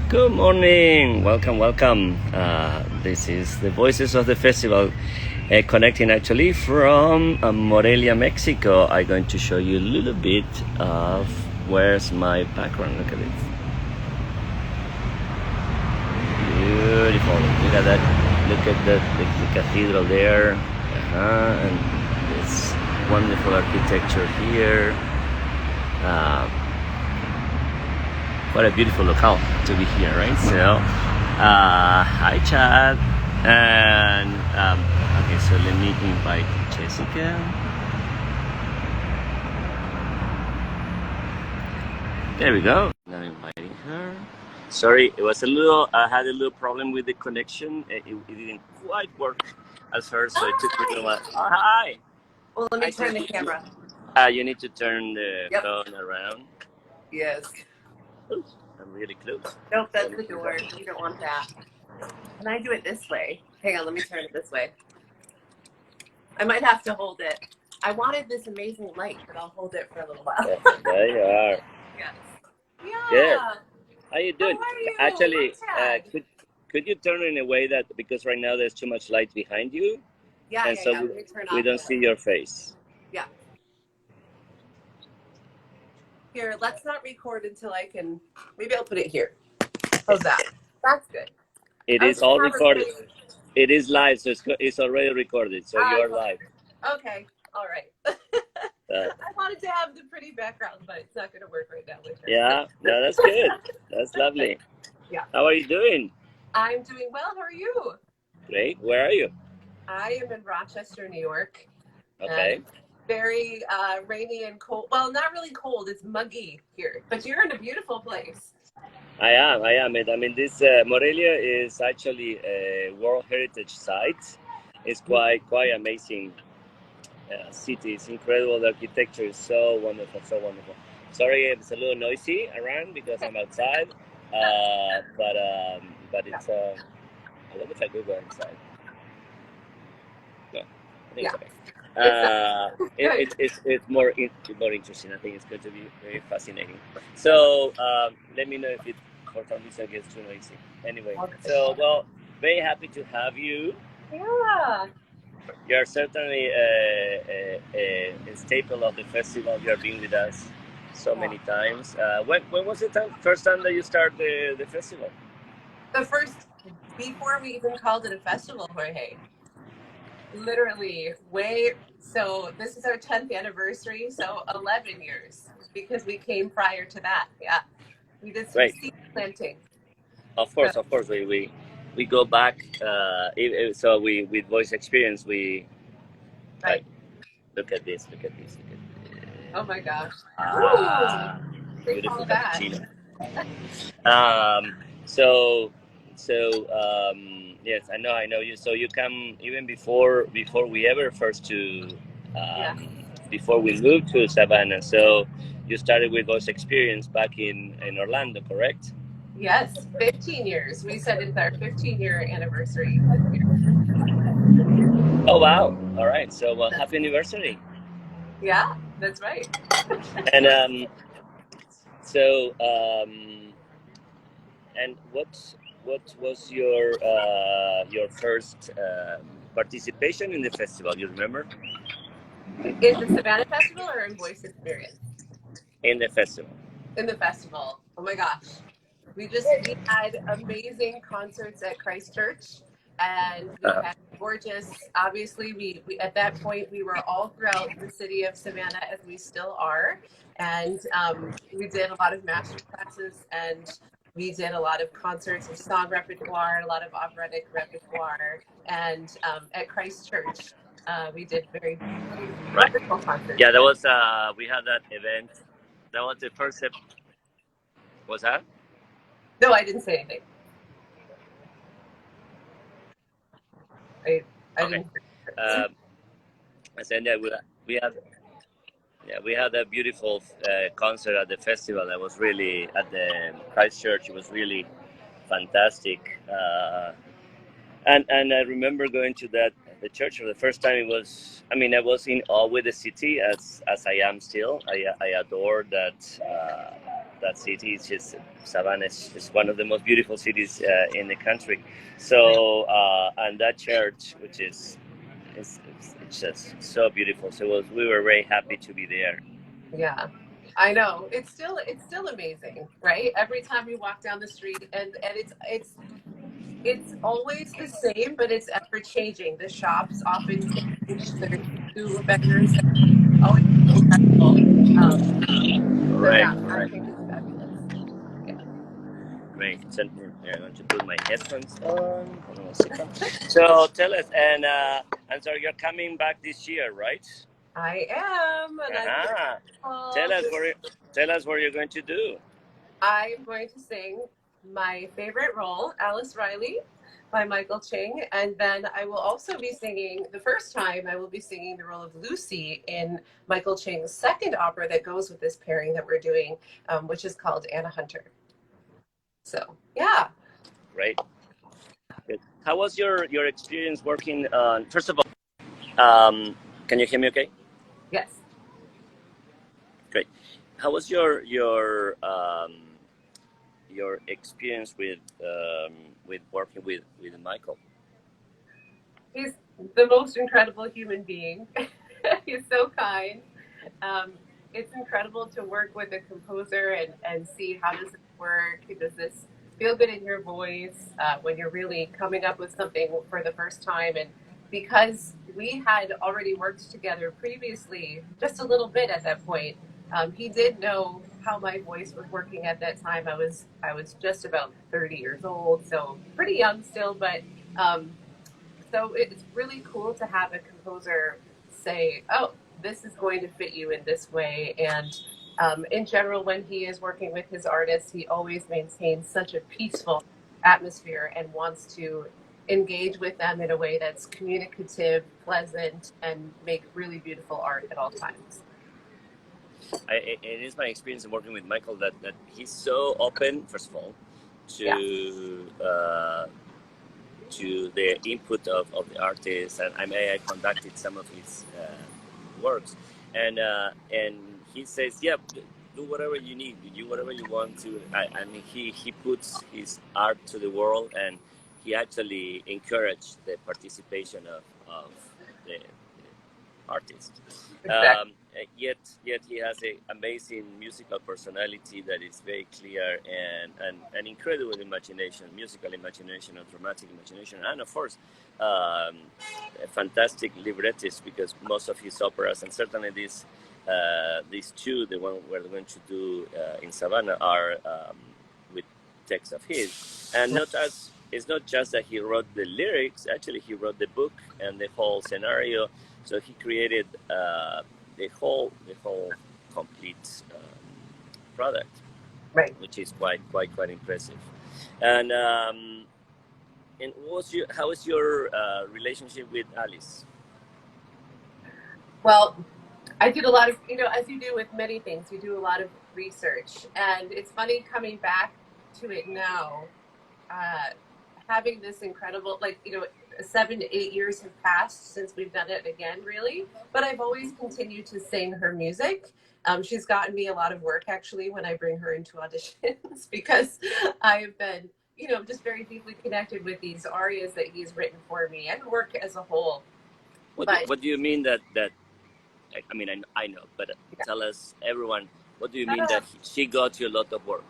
Good morning. Welcome, welcome. This is the Voices of the Festival, connecting actually from Morelia, Mexico. I'm going to show you a little bit of where's my background. Look at it. Beautiful. Look at that. Look at the cathedral there. And this wonderful architecture here. What a beautiful locale to be here, right? So, hi, Chad. And, okay, so let me invite Jessica. There we go. Now inviting her. Sorry, it was I had a little problem with the connection. It didn't quite work at first, so it took me a while. Oh, hi. Well, let me turn the camera. You need to turn the phone around. Yes. Oops, I'm really close. Nope, that's the door. You don't want that. Can I do it this way? Hang on, let me turn it this way. I might have to hold it. I wanted this amazing light, but I'll hold it for a little while. There you are. Yes. Yeah. Good. How you doing? How are you? Actually, could you turn in a way that, because right now there's too much light behind you, and so we don't see your face. Yeah. Here, let's not record until I can. Maybe I'll put it here. How's that? That's good. It is all recorded. It is live, so it's already recorded. So you're live. Okay. All right. I wanted to have the pretty background, but it's not going to work right now. Yeah. No, that's good. That's lovely. Yeah. How are you doing? I'm doing well. How are you? Great. Where are you? I am in Rochester, New York. Okay. Very rainy and cold. Well, not really cold. It's muggy here, but you're in a beautiful place. I am. I mean, this Morelia is actually a World Heritage Site. It's quite amazing city. It's incredible. The architecture is so wonderful, so wonderful. Sorry, it's a little noisy around because I'm outside. But it's. I wonder if I could go inside. No, I think it's okay. It's more interesting. I think it's going to be very fascinating. So let me know if it for some reason gets too noisy. Anyway, so very happy to have you. Yeah. You're certainly a staple of the festival. You have been with us so many times. When was the first time that you started the festival? Before we even called it a festival, Jorge. Literally, so this is our 10th anniversary, so 11 years, because we came prior to that. Yeah, we did some seed planting. Of course, we go back. So with Voice Experience, we look at this. Oh my gosh! Beautiful cappuccino. Yes, I know you. So you come even before we ever before we moved to Savannah. So you started with Voice Experience back in Orlando, correct? Yes, 15 years. We said it's our 15-year anniversary this year. Oh wow! All right. So happy anniversary. Yeah, that's right. And and what was your first participation in the festival? You remember? In the Savannah Festival or in Voice Experience? In the festival. In the festival. Oh my gosh. We had amazing concerts at Christ Church, and we had gorgeous. Obviously, we at that point we were all throughout the city of Savannah, as we still are, and we did a lot of master classes, and we did a lot of concerts of song repertoire, a lot of operatic repertoire, and at Christ Church we did very wonderful concerts. Yeah, that was we had that event. That was the first. Was that? No, I didn't say anything. I didn't. I said that we had a beautiful concert at the festival. That was really at the Christ Church. It was really fantastic. And I remember going to the church for the first time. It was, I mean, I was in awe with the city as I am still. I adore that that city. It's just Savannah is one of the most beautiful cities in the country. So and that church, which is it's just so beautiful. So we were very happy to be there. Yeah, I know. It's still amazing, right? Every time we walk down the street, and it's always the same, but it's ever changing. The shops often change. There's new vendors that always incredible. So Right, yeah, I right. think it's fabulous. Yeah. Great. So, I'm going to put my headphones on. Hold on a second. So tell us, and so you're coming back this year, right? I am, and I'm very Tell us just, tell us what you're going to do. I'm going to sing my favorite role, Alice Riley, by Michael Ching, and then I will also be singing the first time. I will be singing the role of Lucy in Michael Ching's second opera that goes with this pairing that we're doing, which is called Anna Hunter. So yeah. Great. Good. How was your experience working on? First of all, can you hear me? Okay. Yes. Great. How was your experience with working with Michael? He's the most incredible human being. He's so kind. It's incredible to work with a composer and see how does it work. Does this feel good in your voice when you're really coming up with something for the first time? And because we had already worked together previously, just a little bit at that point, he did know how my voice was working at that time. I was just about 30 years old, so pretty young still, but so it's really cool to have a composer say, "Oh, this is going to fit you in this way." And in general, when he is working with his artists, he always maintains such a peaceful atmosphere and wants to engage with them in a way that's communicative, pleasant, and make really beautiful art at all times. It is my experience in working with Michael that he's so open, first of all, to the input of the artist, and I conducted some of his works, and he says, yeah, do whatever you need, do whatever you want to. I mean, he puts his art to the world, and he actually encouraged the participation of the artist. Exactly. Yet he has an amazing musical personality that is very clear and an incredible imagination, musical imagination and dramatic imagination, and of course, a fantastic librettist, because most of his operas, and certainly these two, the one we're going to do in Savannah, are with texts of his, and it's not just that he wrote the lyrics. Actually, he wrote the book and the whole scenario. So he created the whole complete product, Right. which is quite impressive. And how is your relationship with Alice? Well, I did a lot of, as you do with many things, you do a lot of research. And it's funny coming back to it now, having this incredible, 7 to 8 years have passed since we've done it again, really. But I've always continued to sing her music. She's gotten me a lot of work, actually, when I bring her into auditions, because I've been, just very deeply connected with these arias that he's written for me and work as a whole. What do you mean that I mean, I know, but tell us, everyone, what do you mean that she got you a lot of work?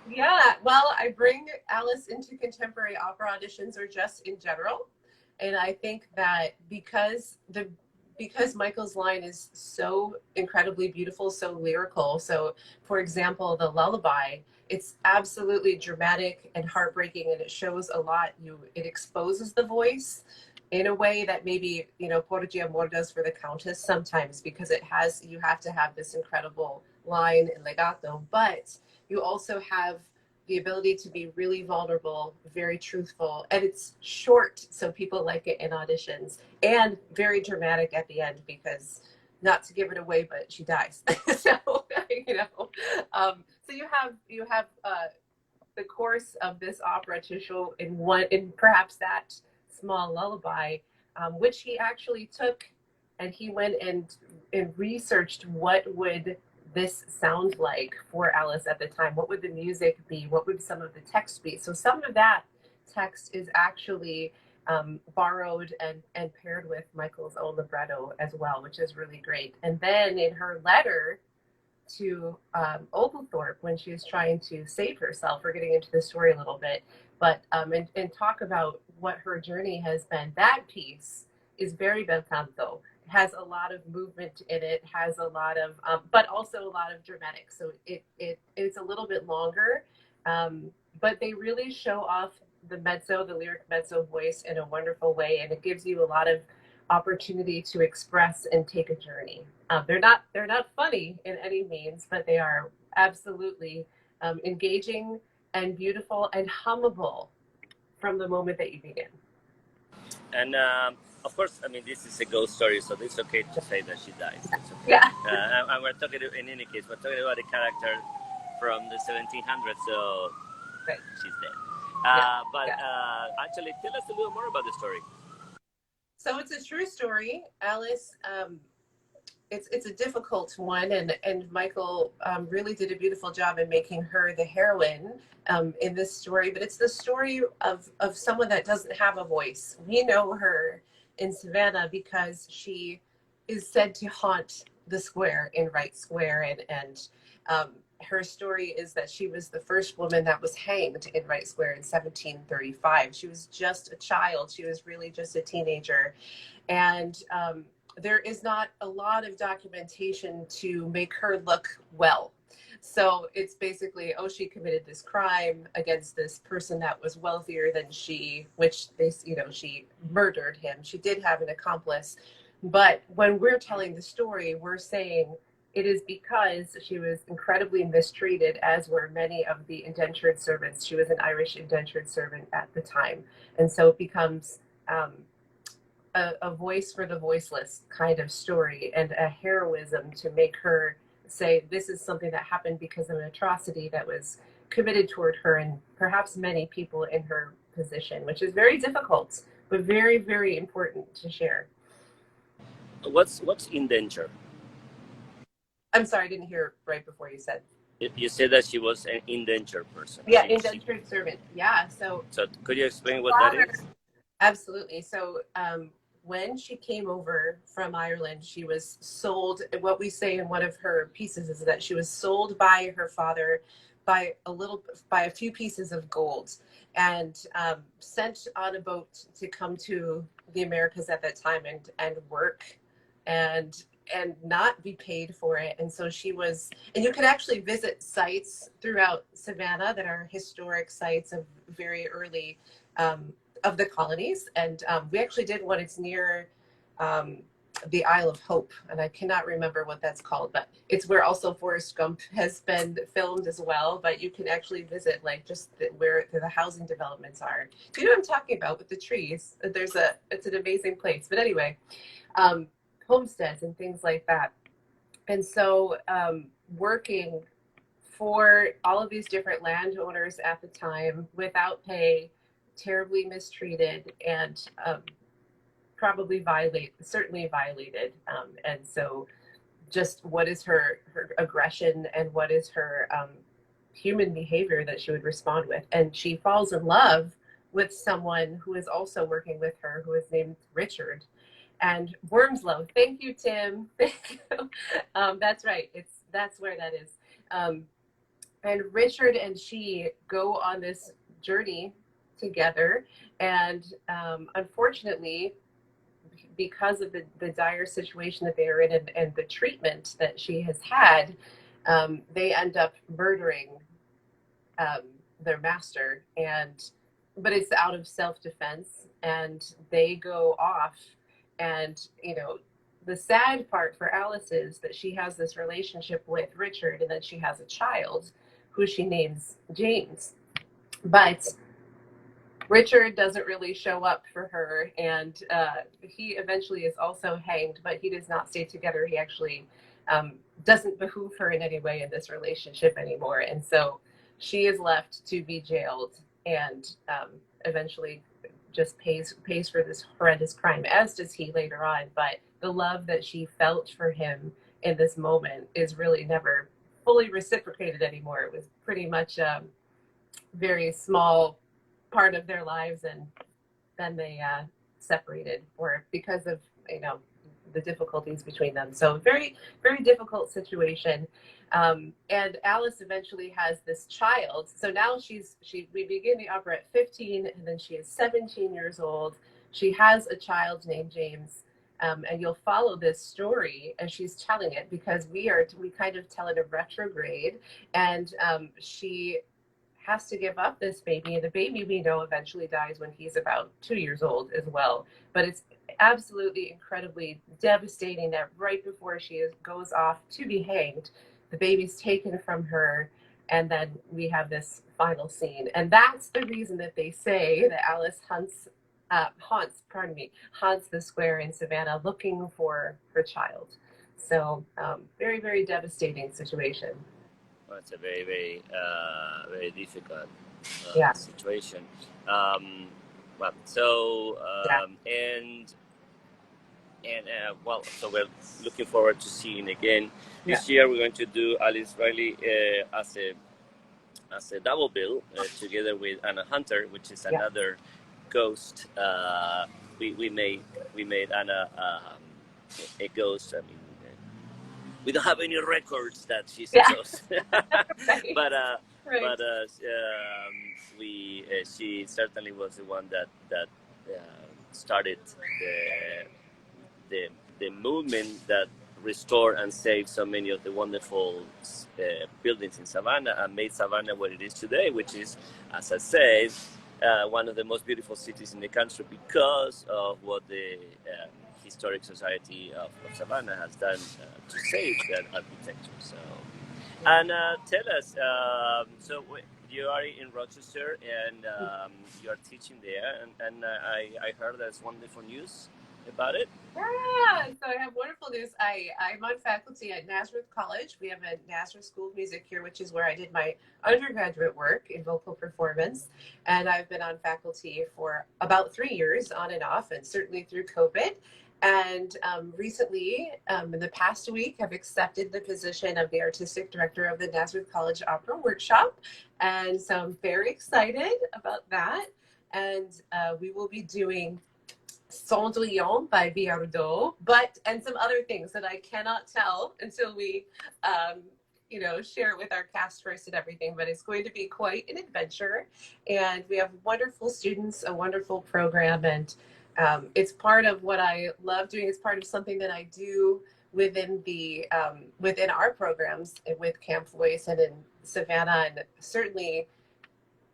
Yeah, well, I bring Alice into contemporary opera auditions, or just in general. And I think that because Michael's line is so incredibly beautiful, so lyrical. So, for example, the lullaby, it's absolutely dramatic and heartbreaking, and it shows a lot. It exposes the voice in a way that maybe, Porgy Amor does for the Countess sometimes, because you have to have this incredible line in legato, but you also have the ability to be really vulnerable, very truthful, and it's short, so people like it in auditions, and very dramatic at the end, because, not to give it away, but she dies. So so you have the course of this opera to show in perhaps that small lullaby, which he actually took, and he went and researched what would this sound like for Alice at the time? What would the music be? What would some of the text be? So some of that text is actually borrowed and paired with Michael's own libretto as well, which is really great. And then in her letter to Oglethorpe, when she was trying to save herself, we're getting into the story a little bit, but and talk about what her journey has been. That piece is very bel canto. Has a lot of movement in it, has a lot of, but also a lot of dramatic. So it's a little bit longer, but they really show off the mezzo, the lyric mezzo voice in a wonderful way, and it gives you a lot of opportunity to express and take a journey. They're not funny in any means, but they are absolutely engaging and beautiful and hummable from the moment that you begin. And of course, I mean, this is a ghost story, so it's okay to say that she dies. It's okay. Yeah. And we're talking, in any case, we're talking about a character from the 1700s, so Right. she's dead. Yeah. But Yeah. actually, tell us a little more about the story. So it's a true story, Alice. It's a difficult one, and Michael really did a beautiful job in making her the heroine in this story. But it's the story of someone that doesn't have a voice. We know her in Savannah because she is said to haunt the square in Wright Square, and her story is that she was the first woman that was hanged in Wright Square in 1735. She was just a child. She was really just a teenager, and there is not a lot of documentation to make her look well. So it's basically, oh, she committed this crime against this person that was wealthier than she, which they, she murdered him. She did have an accomplice. But when we're telling the story, we're saying it is because she was incredibly mistreated, as were many of the indentured servants. She was an Irish indentured servant at the time. And so it becomes a voice for the voiceless kind of story, and a heroism to make her say this is something that happened because of an atrocity that was committed toward her and perhaps many people in her position, which is very difficult, but very, very important to share. What's indenture? I'm sorry, I didn't hear right before you said. You said that she was an indentured person. Yeah, indentured servant. Yeah. So could you explain what that is? Absolutely. So when she came over from Ireland, she was sold. What we say in one of her pieces is that she was sold by her father by a few pieces of gold, and sent on a boat to come to the Americas at that time and work and not be paid for it. And so she was, and you can actually visit sites throughout Savannah that are historic sites of very early of the colonies. And we actually did one. It's near the Isle of Hope, and I cannot remember what that's called, but it's where also Forrest Gump has been filmed as well. But you can actually visit just where the housing developments are. You know what I'm talking about with the trees? It's an amazing place. But anyway, homesteads and things like that. And so working for all of these different landowners at the time without pay, terribly mistreated, and certainly violated. And so just what is her aggression, and what is her human behavior that she would respond with. And she falls in love with someone who is also working with her, who is named Richard. And Wormslow. Thank you, Tim. Thank you. That's right. That's where that is. And Richard and she go on this journey together, and unfortunately, because of the dire situation that they are in, and the treatment that she has had, they end up murdering their master, but it's out of self-defense, and they go off. And the sad part for Alice is that she has this relationship with Richard, and then she has a child who she names James. But Richard doesn't really show up for her, and he eventually is also hanged, but he does not stay together. He actually doesn't behoove her in any way in this relationship anymore. And so she is left to be jailed, and eventually just pays for this horrendous crime, as does he later on. But the love that she felt for him in this moment is really never fully reciprocated anymore. It was pretty much a very small part of their lives, and then they separated, or because of, you know, the difficulties between them. So very, very difficult situation. And Alice eventually has this child. So now we begin the opera at 15, and then she is 17 years old. She has a child named James. And you'll follow this story as she's telling it, because we kind of tell it in retrograde, and she has to give up this baby, and the baby, we know, eventually dies when he's about 2 years old as well. But it's absolutely incredibly devastating that right before she goes off to be hanged, the baby's taken from her, and then we have this final scene. And that's the reason that they say that Alice haunts the square in Savannah looking for her child. So very, very devastating situation. Well, it's a very, very, very difficult Yeah. situation. Well, so well, so we're looking forward to seeing again. This year we're going to do Alice Riley as a double bill together with Anna Hunter, which is another ghost. We made Anna a ghost. I mean, we don't have any records that she's a ghost, Right. but Right. she certainly was the one that started the movement that restored and saved so many of the wonderful buildings in Savannah and made Savannah what it is today, which is, as I said, one of the most beautiful cities in the country because of what the Historic Society of Savannah has done to save that architecture. So, and tell us, so you are in Rochester and you are teaching there, and I heard there's wonderful news about it. Yeah, so I have wonderful news. I'm on faculty at Nazareth College. We have a Nazareth School of Music here, which is where I did my undergraduate work in vocal performance. And I've been on faculty for about 3 years, on and off, and certainly through COVID. And recently, in the past week, I've accepted the position of the artistic director of the Nazareth College Opera Workshop. And so I'm very excited about that. And we will be doing Cendrillon by Viardot, and some other things that I cannot tell until we, share it with our cast first and everything. But it's going to be quite an adventure, and we have wonderful students, a wonderful program, and it's part of what I love doing. It's part of something that I do within within our programs with Camp Voice and in Savannah, and certainly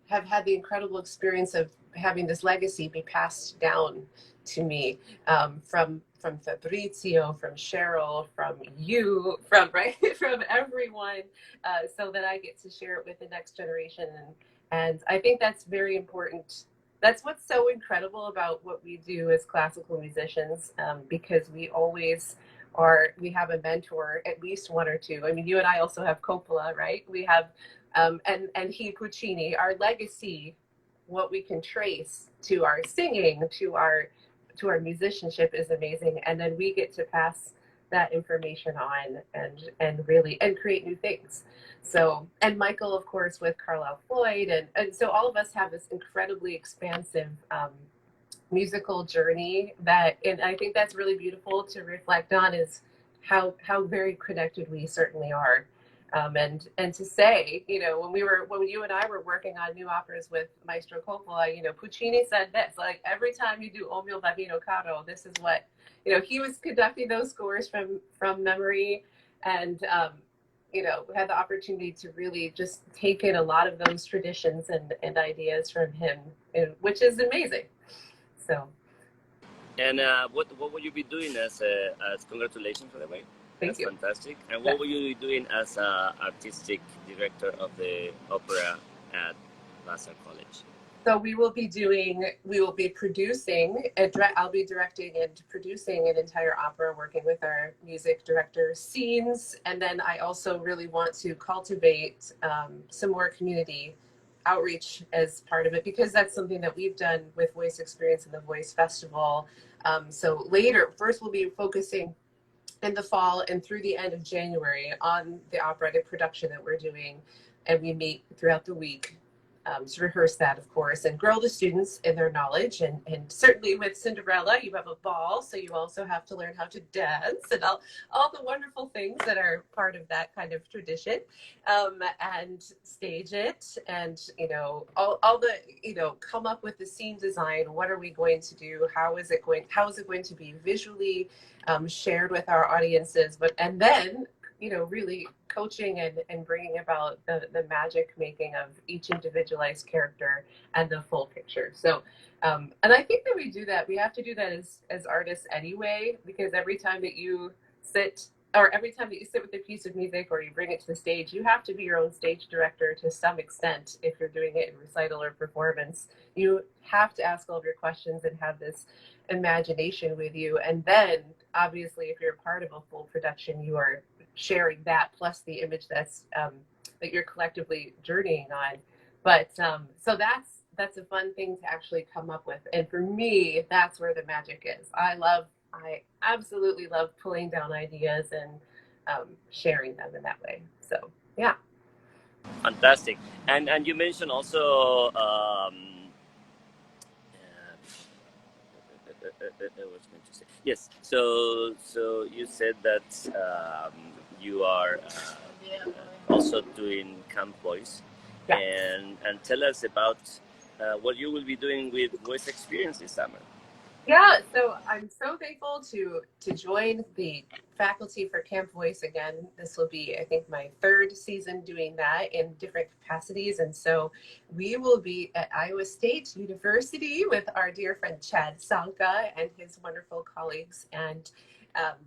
have had the incredible experience of having this legacy be passed down to me from Fabrizio, from Cheryl, from you, from everyone, so that I get to share it with the next generation. And I think that's very important. That's what's so incredible about what we do as classical musicians, because we always we have a mentor, at least one or two. I mean, you and I also have Coppola, right? We have, and he Puccini, our legacy, what we can trace to our singing, to our musicianship is amazing. And then we get to pass that information on and really create new things. So, and Michael, of course, with Carlisle Floyd, and so all of us have this incredibly expansive musical journey and I think that's really beautiful to reflect on, is how very connected we certainly are. And to say, when you and I were working on new operas with Maestro Coppola, Puccini said this, like, every time you do O mio bambino caro, this is what, he was conducting those scores from memory, and had the opportunity to really just take in a lot of those traditions and ideas from him, which is amazing. So. And what will you be doing as congratulations, by the way? Thank you. Fantastic. And what will you be doing as artistic director of the opera at Vassar College? So we will be producing, I'll be directing and producing an entire opera, working with our music director, scenes. And then I also really want to cultivate some more community outreach as part of it, because that's something that we've done with Voice Experience and the Voice Festival. So first we'll be focusing in the fall and through the end of January on the operatic production that we're doing. And we meet throughout the week to rehearse that, of course, and grow the students in their knowledge. And certainly with Cinderella, you have a ball, so you also have to learn how to dance and all the wonderful things that are part of that kind of tradition, and stage it. And, all the, come up with the scene design. What are we going to do? How is it going to be visually shared with our audiences? And then really coaching and bringing about the magic making of each individualized character and the full picture. So, and I think that we have to do that as artists anyway, because every time that you sit with a piece of music or you bring it to the stage, you have to be your own stage director to some extent. If you're doing it in recital or performance, you have to ask all of your questions and have this imagination with you. And then obviously if you're part of a full production, you are sharing that plus the image that you're collectively journeying on. But so that's a fun thing to actually come up with. And for me, that's where the magic is. I absolutely love pulling down ideas and sharing them in that way. So yeah. Fantastic. And you mentioned also I was going to say yes. So you said that you are also doing Camp Voice, Yeah. and tell us about what you will be doing with Voice Experience this summer. Yeah, so I'm so thankful to join the faculty for Camp Voice again. This will be, I think, my third season doing that in different capacities. And so we will be at Iowa State University with our dear friend Chad Sanka and his wonderful colleagues. And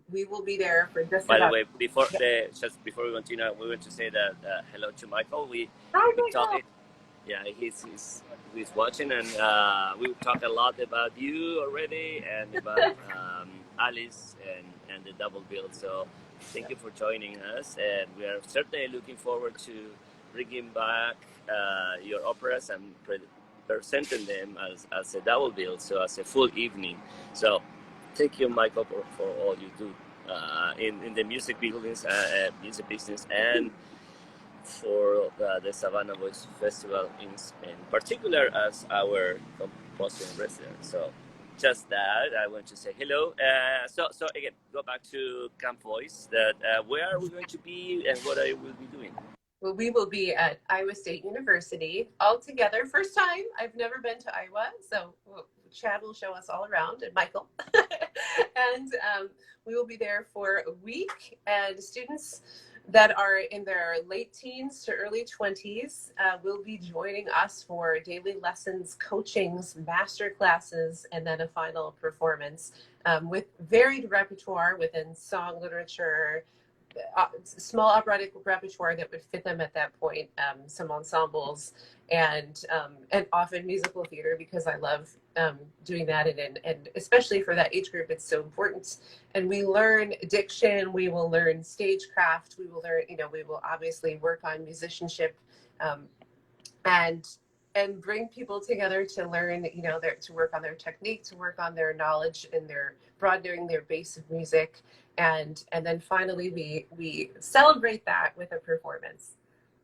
we will be there for just By about... the way, before we continue, we want to say that hello to Michael. Hi, Michael. Yeah, he's watching, and we talked a lot about you already and about Alice and the double bill. So thank you for joining us, and we are certainly looking forward to bringing back your operas and presenting them as a double bill, so as a full evening. So thank you, Michael, for all you do in the music business and for the Savannah Voice Festival in particular as our composer in residence. So just that, I want to say hello. So again, go back to Camp Voice. Where are we going to be and what I will be doing? Well, we will be at Iowa State University all together. First time. I've never been to Iowa, so Chad will show us all around, and Michael. And we will be there for a week, and students that are in their late teens to early 20s will be joining us for daily lessons, coachings, master classes, and then a final performance with varied repertoire within song, literature, small operatic repertoire that would fit them at that point, some ensembles, and often musical theater, because I love doing that, and especially for that age group, it's so important. And we learn diction, we will learn stagecraft, we will learn, we will obviously work on musicianship, and bring people together to learn, to work on their technique, to work on their knowledge and their broadening their base of music. And then finally we celebrate that with a performance.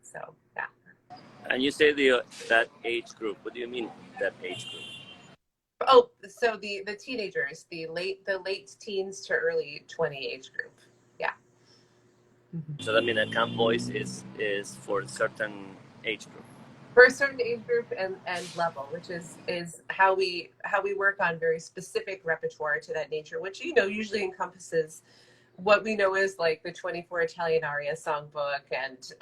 So yeah. And you say that age group. What do you mean, that age group? Oh, so the teenagers, the late teens to early 20 age group. Yeah. So that means that Camp Voice is for a certain age group. For a certain age group and level, which is how we work on very specific repertoire to that nature, which usually encompasses what we know is like the 24 Italian aria songbook and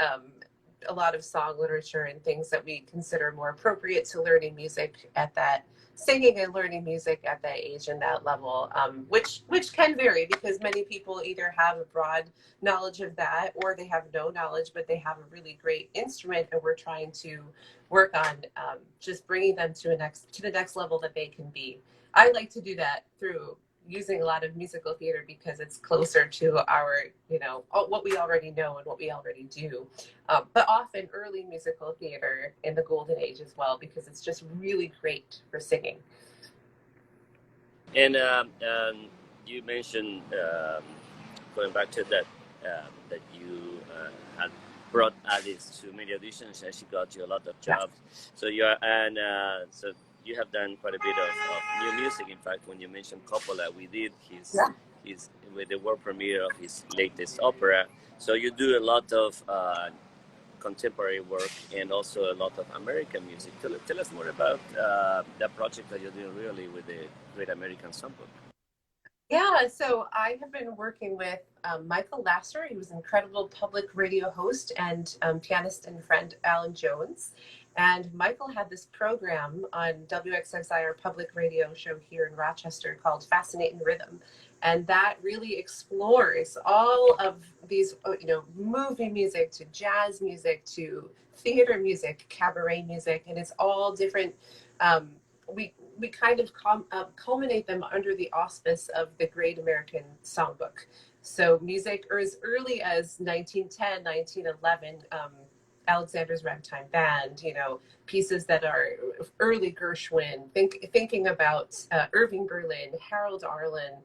a lot of song literature and things that we consider more appropriate to learning music at that, singing and learning music at that age and that level, which can vary because many people either have a broad knowledge of that or they have no knowledge, but they have a really great instrument, and we're trying to work on just bringing them to the next level that they can be. I like to do that through using a lot of musical theater because it's closer to our, what we already know and what we already do. But often early musical theater in the golden age as well, because it's just really great for singing. And you mentioned going back to that, that you had brought Alice to many auditions, and she got you a lot of jobs. So so you have done quite a bit of new music. In fact, when you mentioned Coppola, we did his with the world premiere of his latest opera. So you do a lot of contemporary work and also a lot of American music. Tell us more about that project that you're doing really with the Great American Songbook. Yeah, so I have been working with Michael Lasser. He was an incredible public radio host, and pianist and friend Alan Jones. And Michael had this program on WXXI, our public radio show here in Rochester, called Fascinating Rhythm. And that really explores all of these, movie music to jazz music to theater music, cabaret music, and it's all different. We kind of culminate them under the auspice of the Great American Songbook. So music, or as early as 1910, 1911, Alexander's Ragtime Band, pieces that are early Gershwin, thinking about Irving Berlin, Harold Arlen,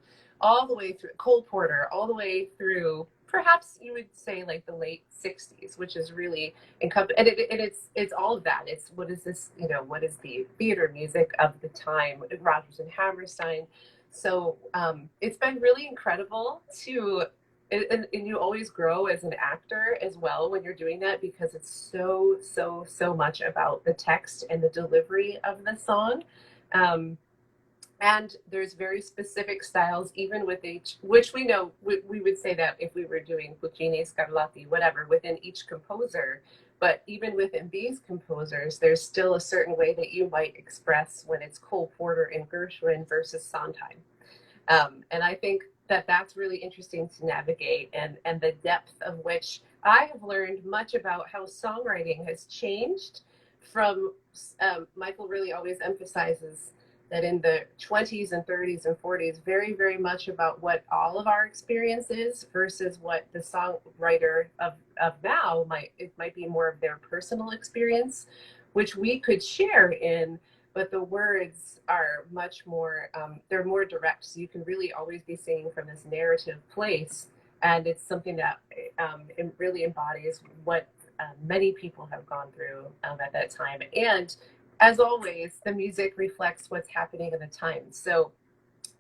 all the way through Cole Porter, all the way through perhaps you would say like the late 60s, which is really and it's all of that. It's what is this, what is the theater music of the time, Rodgers and Hammerstein. So it's been really incredible to, and you always grow as an actor as well when you're doing that, because it's so much about the text and the delivery of the song. And there's very specific styles, even with each, which we know, we would say that if we were doing Puccini, Scarlatti, whatever, within each composer. But even within these composers, there's still a certain way that you might express when it's Cole Porter and Gershwin versus Sondheim. And I think that that's really interesting to navigate, and the depth of which I have learned much about how songwriting has changed from, Michael really always emphasizes that in the 20s and 30s and 40s, very, very much about what all of our experience is versus what the songwriter of now might be more of their personal experience, which we could share in, but the words are much more, they're more direct. So you can really always be singing from this narrative place. And it's something that it really embodies what many people have gone through at that time. And as always, the music reflects what's happening at the time. So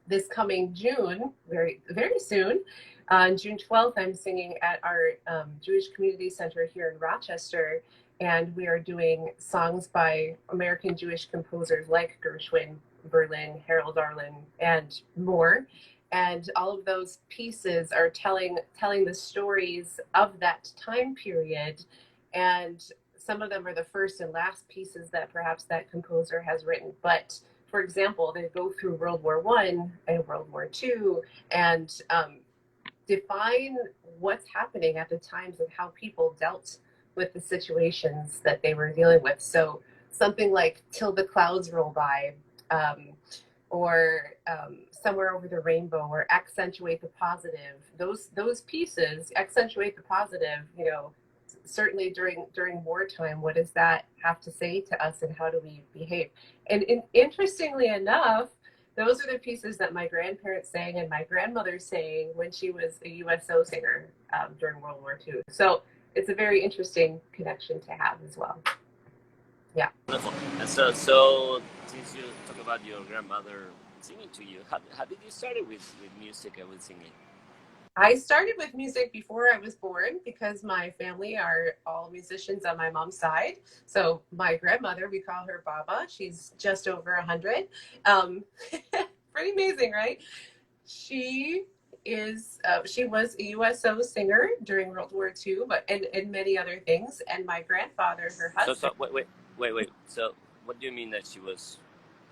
this coming June, very, very soon, on June 12th, I'm singing at our Jewish Community Center here in Rochester, and we are doing songs by American Jewish composers like Gershwin, Berlin, Harold Arlen, and more. And all of those pieces are telling the stories of that time period, and some of them are the first and last pieces that perhaps that composer has written. But for example, they go through World War I and World War II and define what's happening at the times and how people dealt with the situations that they were dealing with. So something like Till the Clouds Roll By, or Somewhere Over the Rainbow, or Accentuate the Positive. Those pieces, Accentuate the Positive, certainly during wartime, what does that have to say to us, and how do we behave? And interestingly enough, those are the pieces that my grandparents sang and my grandmother sang when she was a USO singer during World War II. So it's a very interesting connection to have as well. Yeah. Wonderful. And so since you talk about your grandmother singing to you, how did you start with music and with singing? I started with music before I was born, because my family are all musicians on my mom's side. So my grandmother, we call her Baba. She's just over 100. Pretty amazing, right? She was a USO singer during World War II, but and many other things. And my grandfather, her husband. So wait. So what do you mean that she was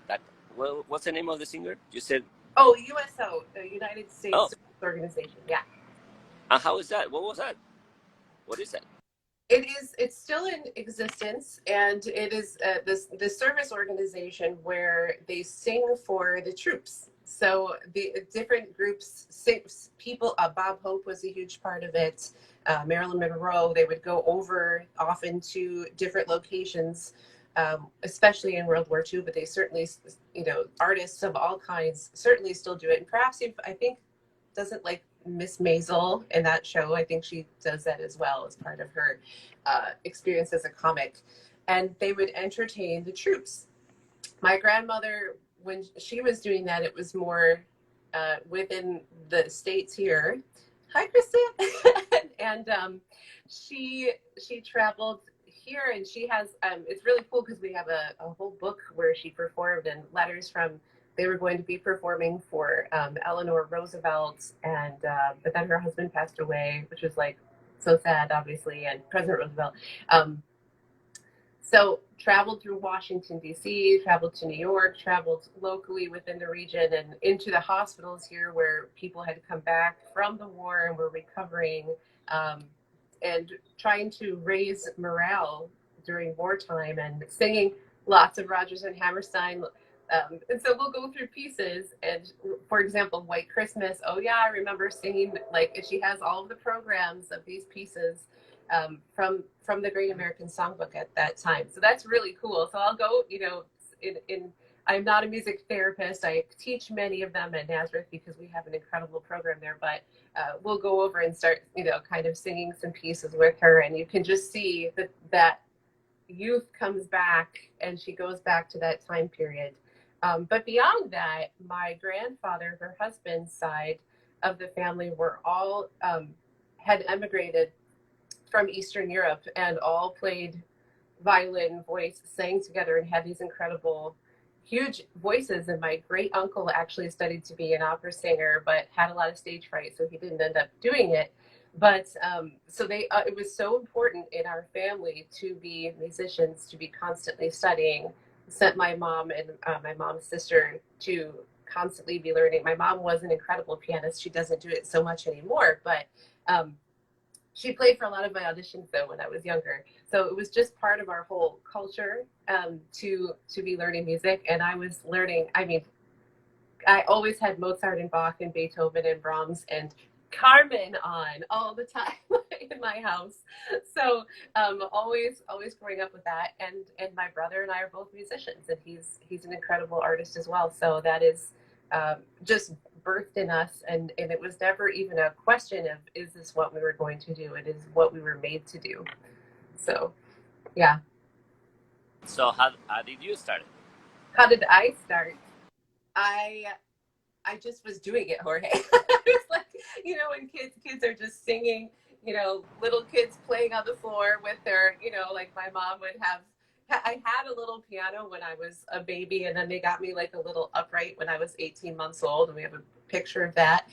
that? Well, what's the name of the singer? You said. Oh, USO, the United States Organization. Yeah. And how is that? What was that? What is that? It's still in existence, and it is the service organization where they sing for the troops. So the different groups sing, people, Bob Hope was a huge part of it, Marilyn Monroe. They would go over often to different locations, especially in World War II, but they certainly, artists of all kinds certainly still do it. And perhaps I think, doesn't like Miss Maisel in that show. I think she does that as well as part of her experience as a comic. And they would entertain the troops. My grandmother, when she was doing that, it was more within the States here. Hi, Kristen. And she traveled here, and she has, it's really cool because we have a whole book where she performed, and letters from, they were going to be performing for Eleanor Roosevelt, and but then her husband passed away, which was like so sad, obviously, and President Roosevelt. So traveled through Washington, D.C., traveled to New York, traveled locally within the region and into the hospitals here where people had come back from the war and were recovering, and trying to raise morale during wartime and singing lots of Rodgers and Hammerstein. And so we'll go through pieces. And for example, White Christmas. Oh yeah, I remember singing, like, she has all of the programs of these pieces from the Great American Songbook at that time. So that's really cool. So I'll go, I'm not a music therapist. I teach many of them at Nazareth because we have an incredible program there, but we'll go over and start, kind of singing some pieces with her. And you can just see that youth comes back and she goes back to that time period. But beyond that, my grandfather, her husband's side of the family were all, had emigrated from Eastern Europe and all played violin, voice, sang together, and had these incredible, huge voices. And my great uncle actually studied to be an opera singer, but had a lot of stage fright, so he didn't end up doing it. But so it was so important in our family to be musicians, to be constantly studying. Sent my mom and my mom's sister to constantly be learning. My mom was an incredible pianist. She doesn't do it so much anymore, but she played for a lot of my auditions though when I was younger. So it was just part of our whole culture to be learning music. And I was learning, I always had Mozart and Bach and Beethoven and Brahms and Carmen on all the time in my house. So always growing up with that. And my brother and I are both musicians, and he's an incredible artist as well. So that is just birthed in us, and it was never even a question of, is this what we were going to do? It is what we were made to do. So yeah. So how did you start? How did I start? I just was doing it, Jorge. I was like, when kids are just singing, little kids playing on the floor with their, like my mom would have. I had a little piano when I was a baby, and then they got me like a little upright when I was 18 months old, and we have a picture of that.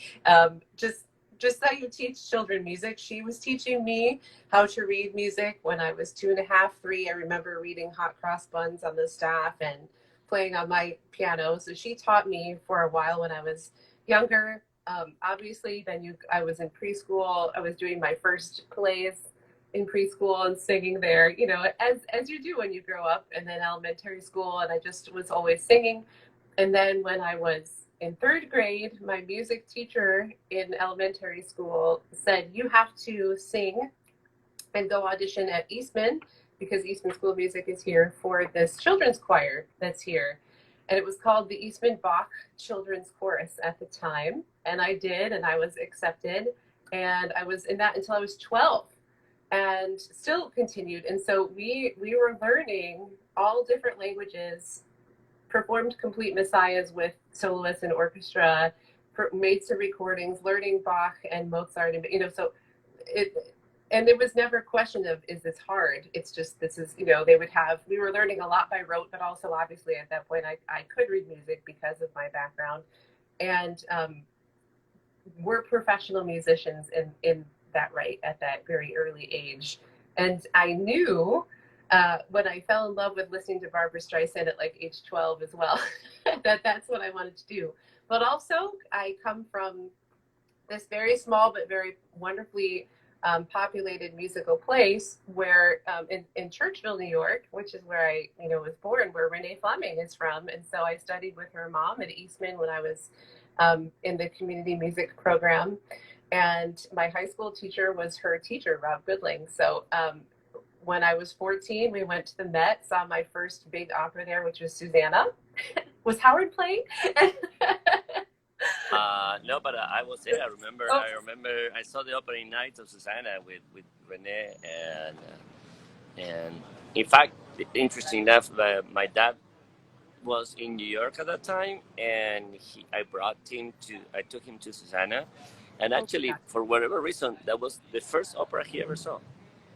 Just how you teach children music. She was teaching me how to read music when I was 2.5, 3. I remember reading Hot Cross Buns on the staff and playing on my piano. So she taught me for a while when I was younger. Obviously, then I was in preschool. I was doing my first plays in preschool and singing there, as you do when you grow up, and then elementary school, and I just was always singing. And then when I was in 3rd grade, my music teacher in elementary school said, you have to sing and go audition at Eastman, because Eastman School of Music is here, for this children's choir that's here. And it was called the Eastman Bach Children's Chorus at the time. And I did, and I was accepted. And I was in that until I was 12. And still continued. And so we were learning all different languages, performed Complete Messiahs with soloists and orchestra, made some recordings, learning Bach and Mozart, and so it was never a question of, is this hard? It's just, this is, we were learning a lot by rote, but also obviously at that point I could read music because of my background, and we're professional musicians in that right at that very early age. And I knew when I fell in love with listening to Barbra Streisand at like age 12 as well, that's what I wanted to do. But also I come from this very small but very wonderfully populated musical place where in Churchville, New York, which is where I was born, where Renee Fleming is from. And so I studied with her mom at Eastman when I was in the community music program. And my high school teacher was her teacher, Rob Goodling. So when I was 14, we went to the Met, saw my first big opera there, which was Susanna. Was Howard playing? No, but I was there. I remember. Oh, I saw the opening night of Susanna with Rene, and in fact, interesting enough, my dad was in New York at that time, and I took him to Susanna, and oh my actually, gosh. for whatever reason, that was the first opera he ever saw.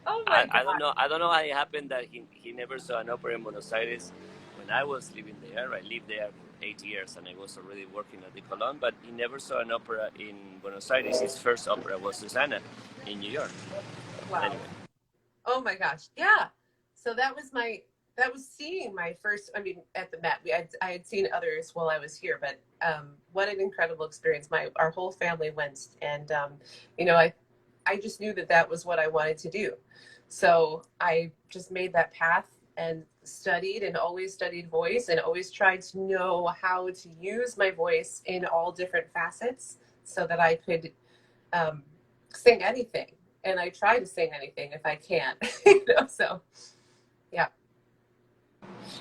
Oh my I don't God. know. I don't know how it happened that he never saw an opera in Buenos Aires when I was living there. I lived there for 8 years, and I was already working at the Colón. But he never saw an opera in Buenos Aires. His first opera was Susanna in New York. Wow. Anyway, Oh my gosh. Yeah. So that was seeing my first, I mean, at the Met. I had seen others while I was here, but what an incredible experience. Our whole family went, and you know, I just knew that was what I wanted to do. So I just made that path and studied, and always studied voice, and always tried to know how to use my voice in all different facets so that I could um, sing anything. And I try to sing anything if I can, you know, so yeah.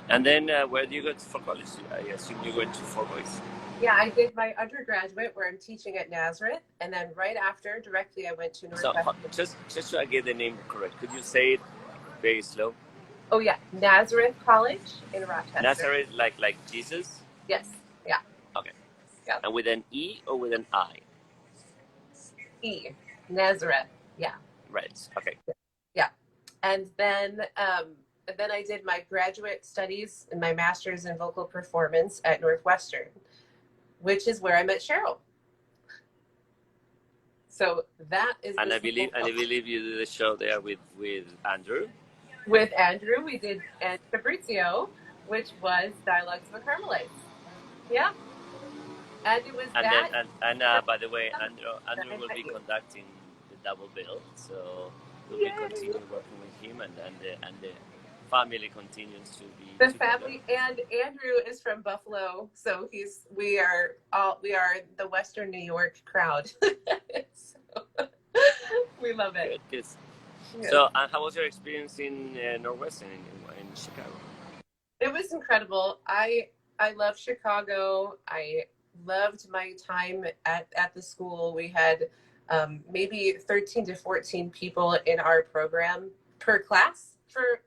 and then where do you go for college? I assume you went to Fort Voice. Yeah, I did my undergraduate where I'm teaching at Nazareth, and then right after, directly, I went to So Northwestern. just so I get the name correct, could you say it very slow? Oh yeah, Nazareth College in Rochester. Nazareth, like Jesus. Yes, yeah, Okay. yeah. And with an E or with an I? E, Nazareth, yeah, Right. Okay. yeah. And then I did my graduate studies and my master's in vocal performance at Northwestern, which is where I met Cheryl. So that is. And I believe you did a show there with Andrew. With Andrew, we did and Fabrizio, which was Dialogues of the Carmelites. Yeah, and it was And that. then by the way, Andrew will be conducting the double bill, so we'll be continuing working with him, and the family continues to be The together. family, and Andrew is from Buffalo, so we are the Western New York crowd. So, we love it. Good. Yeah. So, how was your experience in Northwestern in Chicago? It was incredible. I love Chicago. I loved my time at the school. We had maybe 13 to 14 people in our program per class for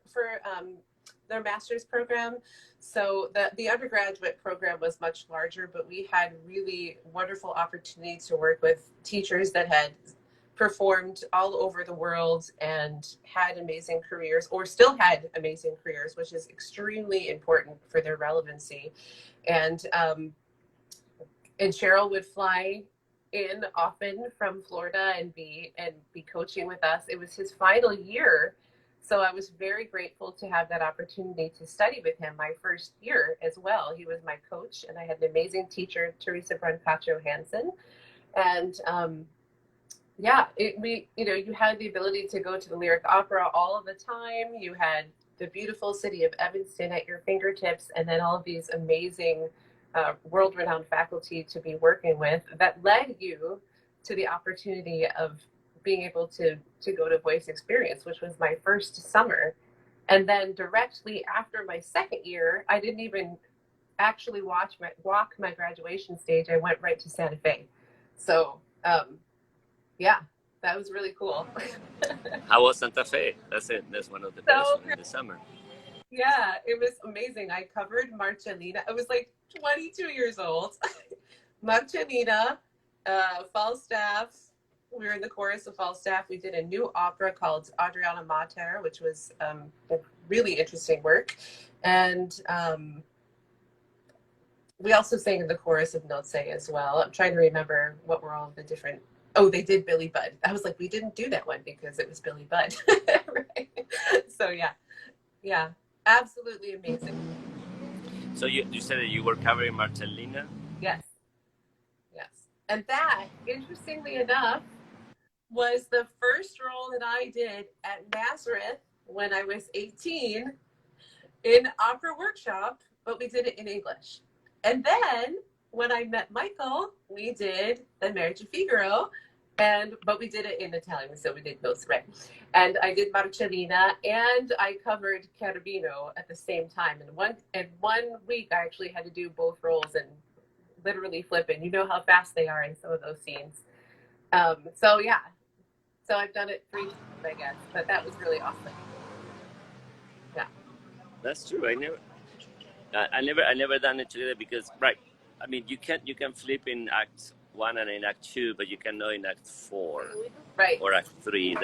their master's program. So the undergraduate program was much larger, but we had really wonderful opportunity to work with teachers that had performed all over the world and had amazing careers, or still had amazing careers, which is extremely important for their relevancy. And Cheryl would fly in often from Florida and be coaching with us. It was his final year, so I was very grateful to have that opportunity to study with him my first year as well. He was my coach, and I had an amazing teacher, Teresa Brancacho Hansen. And yeah, you had the ability to go to the Lyric Opera all of the time. You had the beautiful city of Evanston at your fingertips, and then all of these amazing world-renowned faculty to be working with that led you to the opportunity of being able to go to Voice Experience, which was my first summer. And then directly after my second year, I didn't even actually walk my graduation stage. I went right to Santa Fe. So yeah, that was really cool. How was Santa Fe? That's it. That's one of the best ones in the summer. Yeah, it was amazing. I covered Marcellina. I was like 22 years old. Marcellina, Falstaff. We were in the chorus of Falstaff. We did a new opera called Adriana Mater, which was really interesting work. And we also sang in the chorus of Noce as well. I'm trying to remember what were all of the different. Oh, they did Billy Budd. I was like, we didn't do that one because it was Billy Budd. Right? So yeah, absolutely amazing. So you said that you were covering Marcellina? Yes. And that, interestingly enough, was the first role that I did at Nazareth when I was 18 in opera workshop, but we did it in English. And then when I met Michael, we did the Marriage of Figaro, but we did it in Italian, so we did both, right? And I did Marcellina, and I covered Cherubino at the same time. And one week, I actually had to do both roles, and literally flipping. You know how fast they are in some of those scenes. So yeah, so I've done it 3 times, I guess, but that was really awesome. Yeah, That's true. I never done it together because, right. I mean, you can flip in Act 1 and in Act 2, but you cannot in Act 4 right. or Act 3.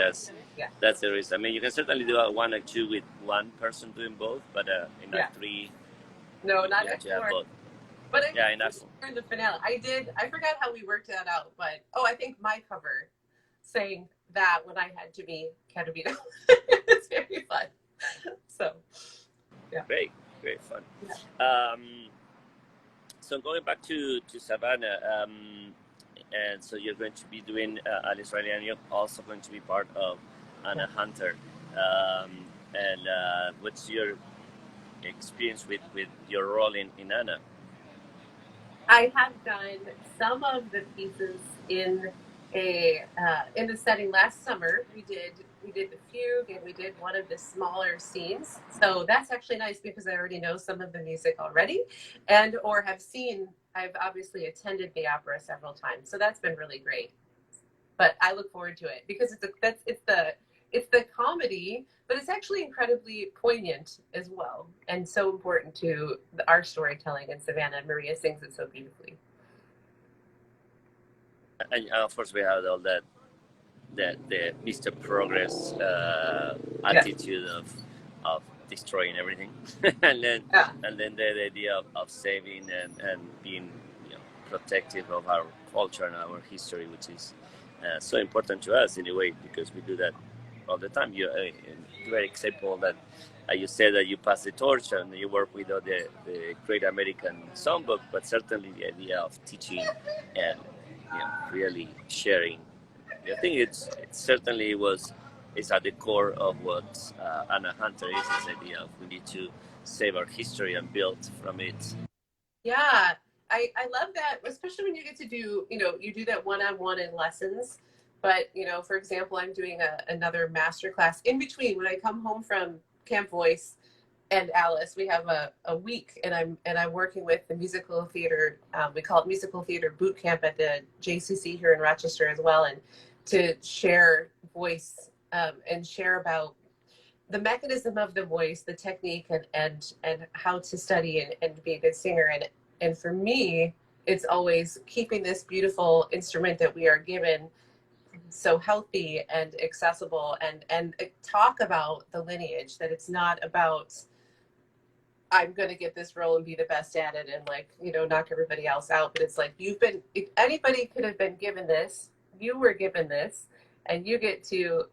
Yeah. That's the reason. I mean, you can certainly do a 1 Act 2 with one person doing both, but in Yeah. Act 3, No, not you Act actually have 4. both. But Yeah, in Act 4. in the finale, I forgot how we worked that out, but I think my cover saying that when I had to be Katamino. It's very fun. So, yeah. Great fun. Yeah. So going back to Savannah, and so you're going to be doing Alice Riley, and you're also going to be part of Anna Hunter. And what's your experience with your role in Anna? I have done some of the pieces in the setting last summer. We did the fugue, and we did one of the smaller scenes. So that's actually nice because I already know some of the music already, or have seen. I've obviously attended the opera several times, so that's been really great. But I look forward to it because it's the comedy, but it's actually incredibly poignant as well, and so important to our storytelling. And Savannah and Maria sings it so beautifully. And of course, we have all the Mr. Progress attitude of destroying everything, and then the idea of saving and being protective of our culture and our history, which is so important to us in a way because we do that all the time. You're a great example that you said that you pass the torch and you work with the Great American Songbook, but certainly the idea of teaching and really sharing. I think it certainly is at the core of what Anna Hunter is, this idea of we need to save our history and build from it. Yeah, I love that, especially when you get to do, you do that one-on-one in lessons. But, for example, I'm doing another master class in between when I come home from Camp Voice and Alice. We have a week, and I'm working with the musical theater. We call it musical theater boot camp at the JCC here in Rochester as well, and to share voice and share about the mechanism of the voice, the technique, and how to study and be a good singer. And for me, it's always keeping this beautiful instrument that we are given so healthy and accessible, and talk about the lineage, that it's not about I'm going to get this role and be the best at it and knock everybody else out. But it's like, if anybody could have been given this, you were given this, and you get to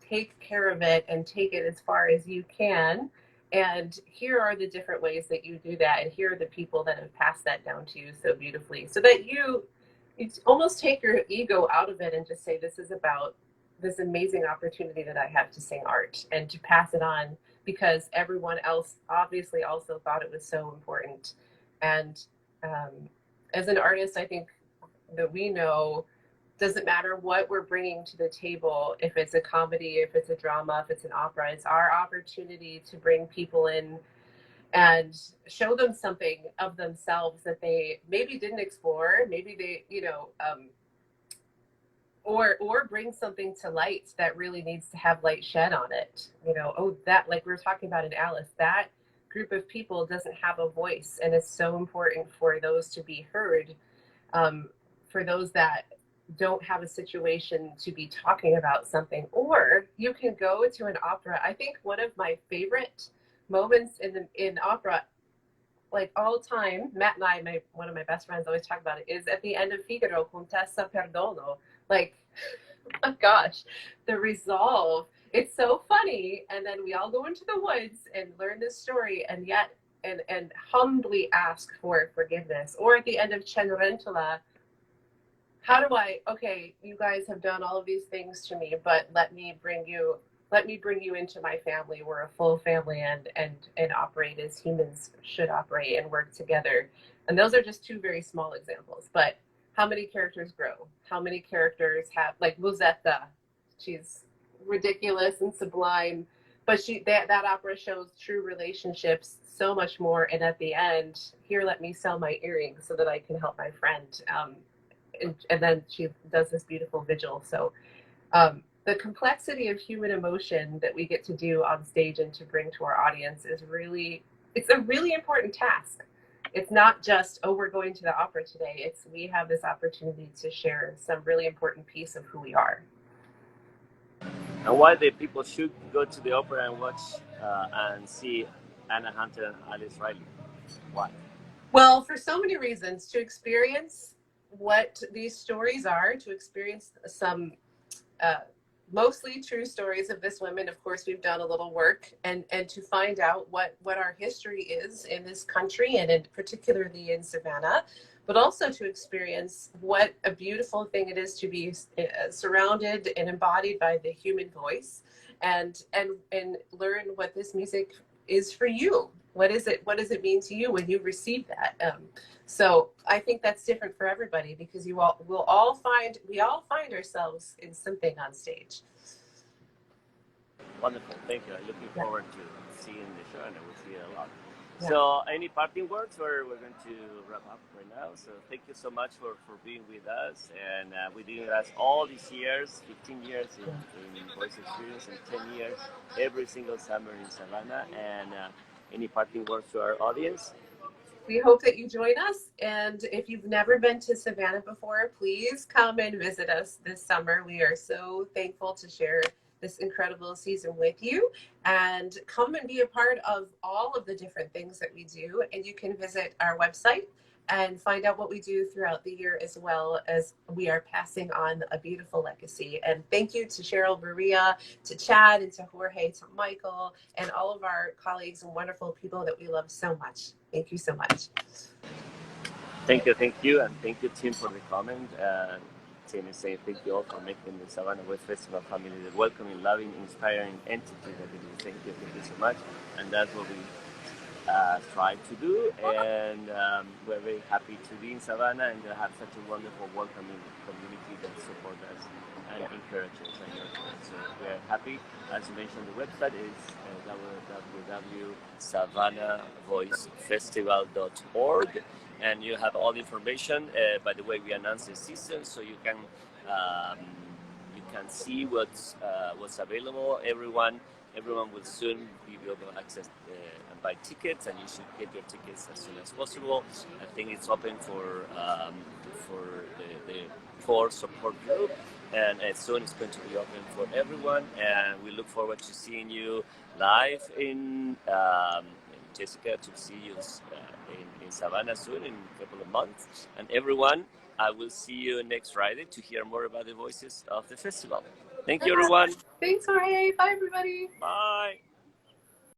take care of it and take it as far as you can. And here are the different ways that you do that. And here are the people that have passed that down to you so beautifully, so that you almost take your ego out of it and just say, this is about this amazing opportunity that I have to sing art and to pass it on, because everyone else obviously also thought it was so important. And as an artist, I think that we know, doesn't matter what we're bringing to the table, if it's a comedy, if it's a drama, if it's an opera, it's our opportunity to bring people in and show them something of themselves that they maybe didn't explore, maybe they, or bring something to light that really needs to have light shed on it. That, like we were talking about in Alice, that group of people doesn't have a voice, and it's so important for those to be heard, for those that don't have a situation to be talking about something. Or you can go to an opera. I think one of my favorite moments in opera, like all time, Matt and I, one of my best friends always talk about it, is at the end of Figaro, Contessa Perdono. Like, oh gosh, the resolve. It's so funny. And then we all go into the woods and learn this story, and yet and humbly ask for forgiveness. Or at the end of Cenerentola, okay, you guys have done all of these things to me, but let me bring you into my family. We're a full family, and operate as humans should operate and work together. And those are just two very small examples. But how many characters grow? How many characters have, like Musetta? She's ridiculous and sublime, but that opera shows true relationships so much more. And at the end, here, let me sell my earrings so that I can help my friend. And then she does this beautiful vigil. So the complexity of human emotion that we get to do on stage and to bring to our audience is it's a really important task. It's not just, oh, we're going to the opera today. We have this opportunity to share some really important piece of who we are. And why the people should go to the opera and watch and see Anna Hunter and Alice Riley? Why? Well, for so many reasons. To experience what these stories are, to experience some mostly true stories of this women. Of course, we've done a little work and to find out what our history is in this country and particularly in Savannah, but also to experience what a beautiful thing it is to be surrounded and embodied by the human voice, and learn what this music is for you. What does it mean to you when you receive that? So I think that's different for everybody, because we all find ourselves in something on stage. Wonderful, thank you. I'm looking forward to seeing the show, and I will see it a lot. Yeah. So any parting words, or we're going to wrap up right now? So thank you so much for being with us, and we've been with us all these years, 15 years in Voice Experience, and 10 years every single summer in Savannah. And any parting words to our audience? We hope that you join us, and if you've never been to Savannah before, please come and visit us this summer. We are so thankful to share this incredible season with you, and come and be a part of all of the different things that we do. And you can visit our website and find out what we do throughout the year, as well as we are passing on a beautiful legacy. And thank you to Cheryl, Maria, to Chad, and to Jorge, to Michael, and all of our colleagues and wonderful people that we love so much. Thank you so much. Thank you, and thank you, Tim, for the comment. Tim is saying thank you all for making the Savannah Voice Festival family the welcoming, loving, inspiring entity that it is. Thank you so much. And that's what we try to do, and we're very happy to be in Savannah and to have such a wonderful, welcoming community that support us and encourage us. So we're happy. As you mentioned, the website is www.savannahvoicefestival.org, and you have all the information. By the way, we announce the season, so you can see what's available. Everyone will soon be able to access and buy tickets, and you should get your tickets as soon as possible. I think it's open for the core support group, and as soon it's going to be open for everyone. And we look forward to seeing you live in Jessica, to see you in Savannah soon, in a couple of months. And everyone, I will see you next Friday to hear more about the voices of the festival. Thank you, everyone. Thanks, Jorge. Bye, everybody. Bye.